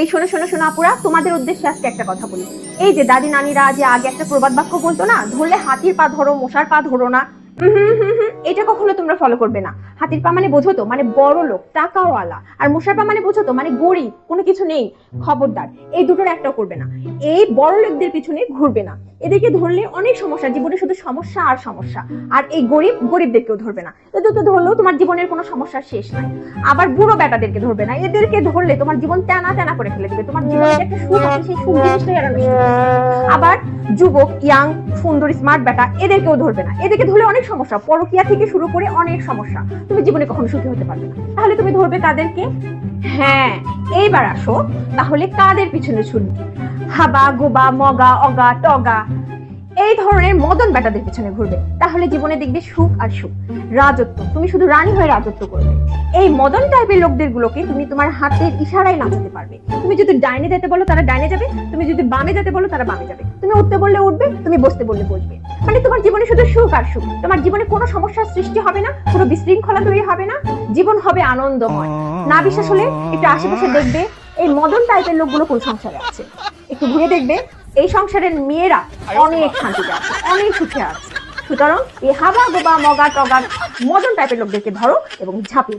এই শোনো শোনো শোনো আপুরা, তোমাদের উদ্দেশ্যে আজকে একটা কথা বলি। এই যে দাদি নানিরা যে আগে একটা প্রবাদ বাক্য বলতো না, ধরলে হাতির পা ধরো মশার পা ধরো না, এটা কখনো তোমরা ফলো করবে না। হাতির পা মানে বোঝো তো, মানে বড় লোক টাকাওয়ালা, আর মশার পা মানে বোঝো তো, মানে গরিব, কোনো কিছু নেই। খবরদার এই দুটোর একটাও করবে না। এই বড় লোকদের পিছনে ঘুরবে না। এদেরকে ধরলে অনেক সমস্যা, জীবনে শুধু সমস্যা আর সমস্যা। আর এই গরিবদেরকেও ধরবে না। এদেরকে ধরলেও তোমার জীবনের কোনো সমস্যার শেষ নাই। আবার বুড়ো বেটাদেরকে ধরবে না। এদেরকে ধরলে তোমার জীবন টানা টানা করে ফেলে দিবে। তোমার জীবনে একটা সুখ আছে, সেই সুখ জিনিসটাই এরা নষ্ট করে দিবে। আবার যুবক, ইয়াং, সুন্দর, স্মার্ট বেটা, এদেরকেও ধরবে না। এদেরকে ধরলে অনেক সমস্যা, পরকিয়া থেকে শুরু করে অনেক সমস্যা। তুমি জীবনে কখনো সুখী হতে পারবে না। তাহলে তুমি ধরবে কাদেরকে? হ্যাঁ, এইবার আসো, তাহলে কাদের পিছনে ছুটবে? হাবা গোবা মগা অগা টগা, এই ধরনের মদন বেটাদের পিছনে ঘুরবে। তাহলে জীবনে দেখবে সুখ আর সুখ, রাজত্ব। তুমি শুধু রানী হয়ে রাজত্ব করবে। এই মদন টাইপের লোকদের গুলোকে তুমি তোমার হাতের ইশারায় নাচাতে পারবে। তুমি যদি ডাইনে যেতে বলো তারা ডাইনে যাবে, তুমি যদি বামে যেতে বলো তারা বামে যাবে, তুমি উঠতে বললে উঠবে, তুমি বসতে বললে বসবে। মানে তোমার জীবনে শুধু সুখ আর সুখ। তোমার জীবনে কোনো সমস্যার সৃষ্টি হবে না, কোনো বিশৃঙ্খলা তৈরি হবে না। জীবন হবে আনন্দময়। না বিশ্বাস হলে একটু আশেপাশে দেখবে এই মদন টাইপের লোকগুলো কোন সংসারে আছে। একটু ঘুরে দেখবে এই সংসারের মেয়েরা অনেক শান্তিতে আছে, অনেক সুখে আছে। সুতরাং এই হাবা গোবা মগা টগা মদন টাইপের লোকদেরকে ধরো এবং ঝাঁপিয়ে